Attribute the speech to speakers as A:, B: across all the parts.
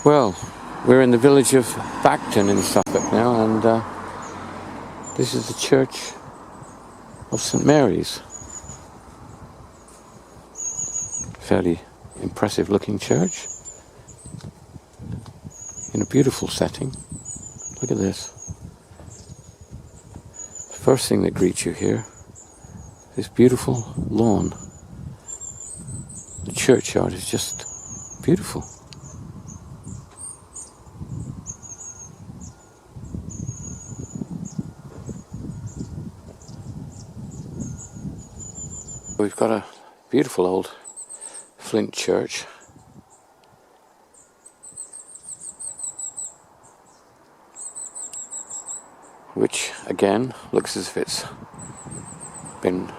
A: Well, we're in the village of Bacton in Suffolk now, and this is the Church of St Mary's. Fairly impressive looking church in a beautiful setting. Look at this. The first thing that greets you here, this beautiful lawn. The churchyard is just beautiful. We've got a beautiful old flint church, which again looks as if it's been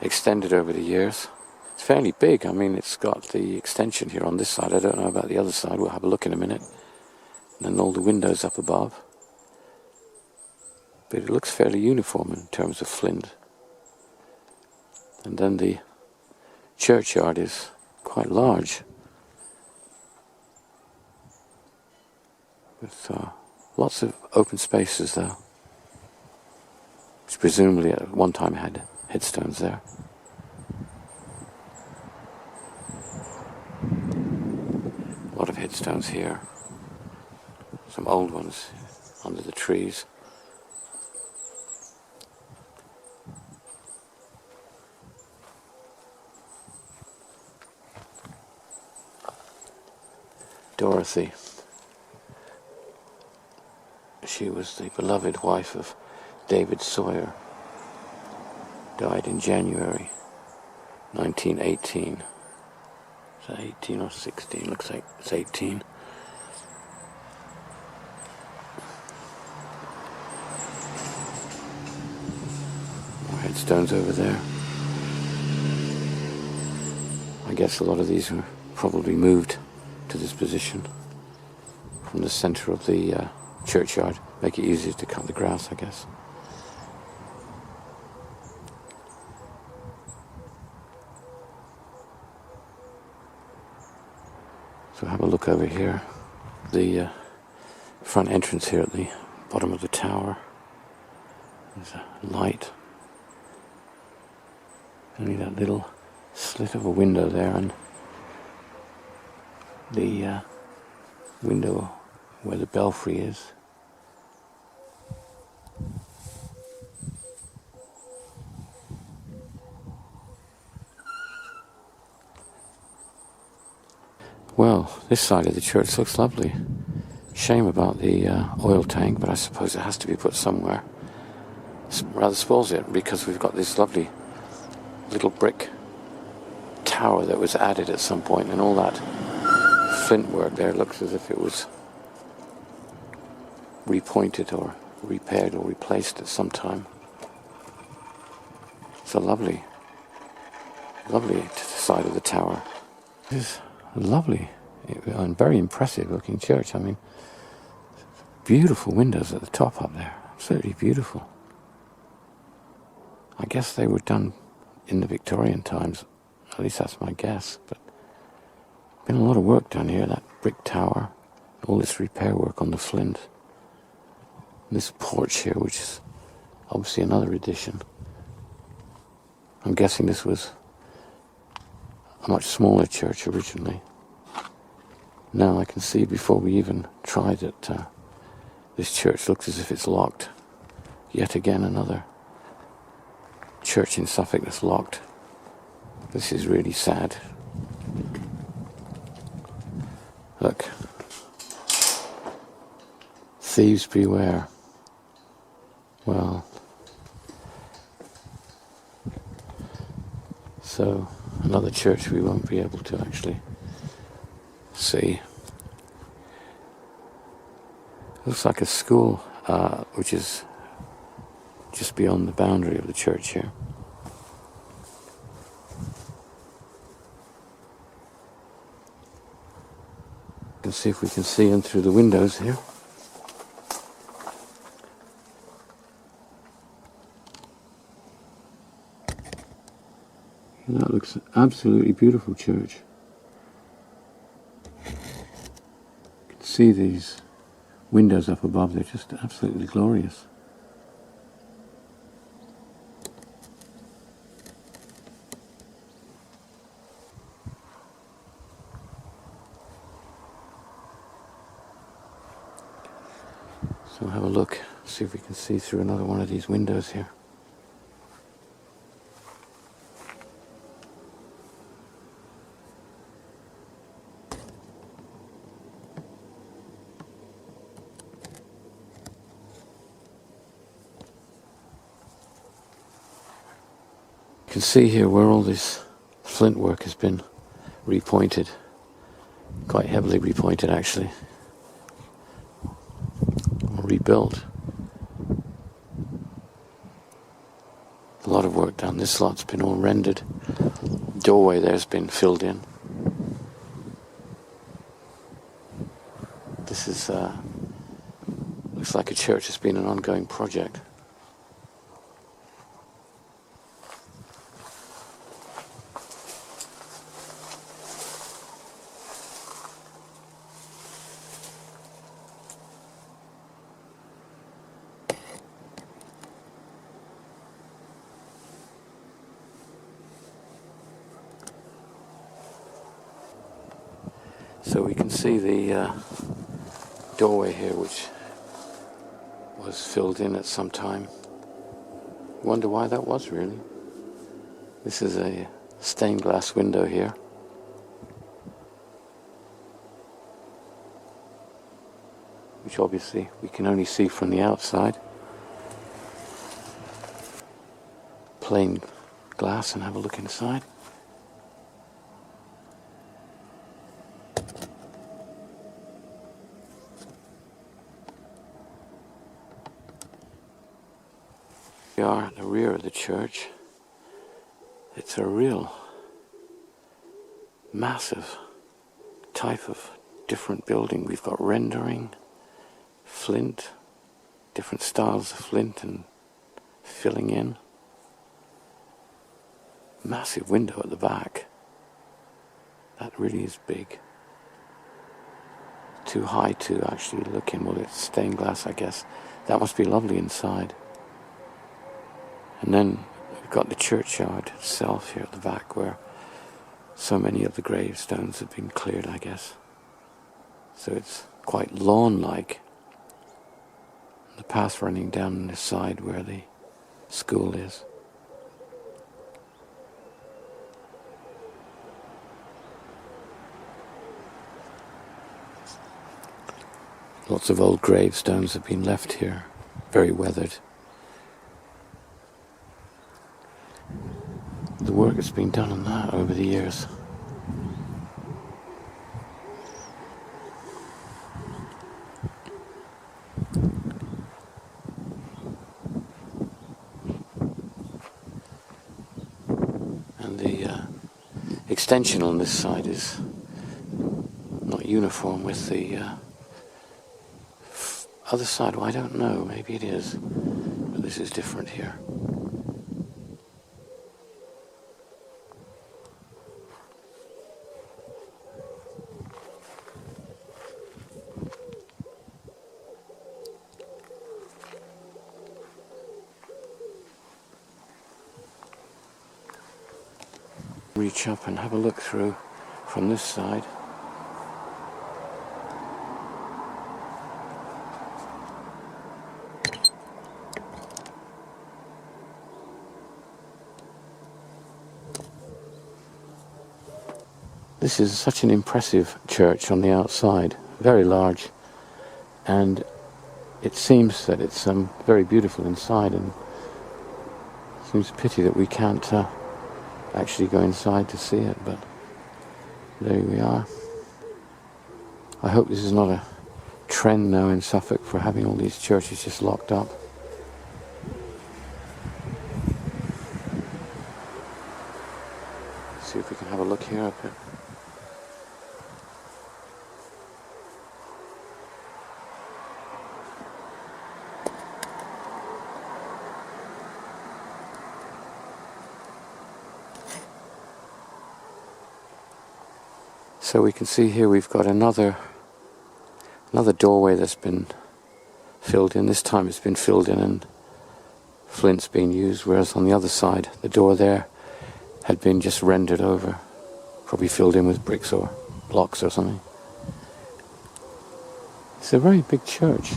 A: extended over the years. It's fairly big. I mean, it's got the extension here on this side. I don't know about the other side. We'll have a look in a minute. And then all the windows up above. But it looks fairly uniform in terms of flint. And then the churchyard is quite large, with lots of open spaces there, which presumably at one time had headstones there. A lot of headstones here, some old ones under the trees. Dorothy. She was the beloved wife of David Sawyer. Died in January 1918. Is that 18 or 16? Looks like it's 18. More headstones over there. I guess a lot of these were probably moved to this position from the centre of the churchyard. Make it easier to cut the grass, I guess. So have a look over here. The front entrance here at the bottom of the tower. There's a light. Only that little slit of a window there, and the window where the belfry is. Well, this side of the church looks lovely. Shame about the oil tank, but I suppose it has to be put somewhere. Rather spoils it, because we've got this lovely little brick tower that was added at some point, and all that flint work there looks as if it was repointed or repaired or replaced at some time. It's a lovely side of the tower. It's a lovely and very impressive looking church. I mean, beautiful windows at the top up there. Absolutely beautiful. I guess they were done in the Victorian times. At least that's my guess. But been a lot of work done here, that brick tower, all this repair work on the flint. And this porch here, which is obviously another addition. I'm guessing this was a much smaller church originally. Now I can see before we even tried it, this church looks as if it's locked. Yet again another church in Suffolk that's locked. This is really sad. Look. Thieves beware. Well. So, another church we won't be able to actually see. Looks like a school, which is just beyond the boundary of the church here. Let's see if we can see in through the windows here. And that looks absolutely beautiful church. You can See these windows up above, they're just absolutely glorious. So have a look, see if we can see through another one of these windows here. You can see here where all this flint work has been repointed, quite heavily repointed actually, or rebuilt. A lot of work done. This lot's been all rendered. Doorway there's been filled in. This is looks like a church has been an ongoing project. So we can see the doorway here, which was filled in at some time. Wonder why that was, really. This is a stained glass window here. Which obviously we can only see from the outside. Plain glass, and have a look inside. We are at the rear of the church. It's a real massive type of different building. We've got rendering, flint, different styles of flint and filling in. Massive window at the back. That really is big. Too high to actually look in. Well, it's stained glass, I guess. That must be lovely inside. And then we've got the churchyard itself here at the back, where so many of the gravestones have been cleared, I guess. So it's quite lawn-like. The path running down this side where the school is. Lots of old gravestones have been left here, very weathered. The work that's been done on that over the years. And the extension on this side is not uniform with the other side. Well, I don't know, maybe it is, but this is different here. Reach up and have a look through from this side. This is such an impressive church on the outside, very large, and it seems that it's very beautiful inside, and it seems a pity that we can't actually go inside to see it, but there we are. I hope this is not a trend now in Suffolk for having all these churches just locked up. See if we can have a look here up here. So we can see here we've got another Another doorway that's been filled in. This time it's been filled in and flint's been used, whereas on the other side, the door there had been just rendered over, probably filled in with bricks or blocks or something. It's a very big church.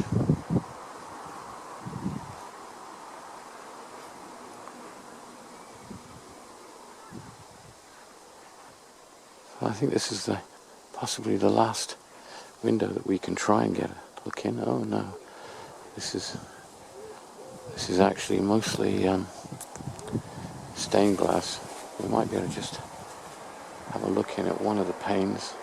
A: I think this is possibly the last window that we can try and get a look in. Oh no, this is actually mostly stained glass. We might be able to just have a look in at one of the panes.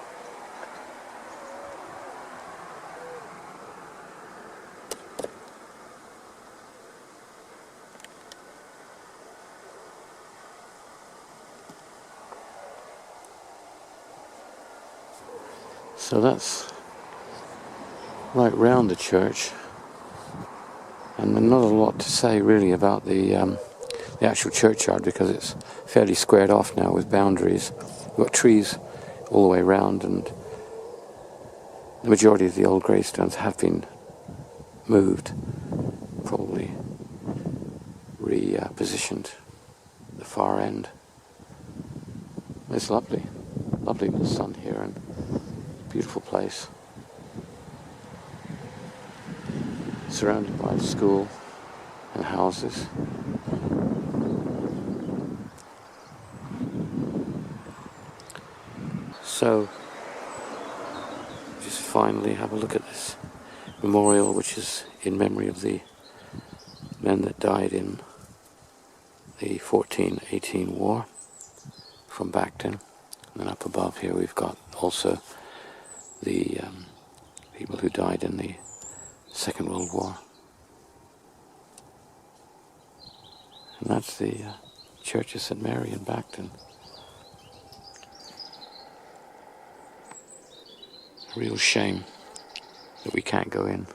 A: So that's right round the church, and not a lot to say really about the actual churchyard, because it's fairly squared off now with boundaries. We've got trees all the way round, and the majority of the old gravestones have been moved, probably repositioned at the far end. It's lovely with the sun here, and beautiful place. Surrounded by the school and houses. So, just finally have a look at this memorial, which is in memory of the men that died in the 1418 war from Bacton. And then up above here we've got also the people who died in the Second World War. And that's the Church of St. Mary in Bacton. A real shame that we can't go in.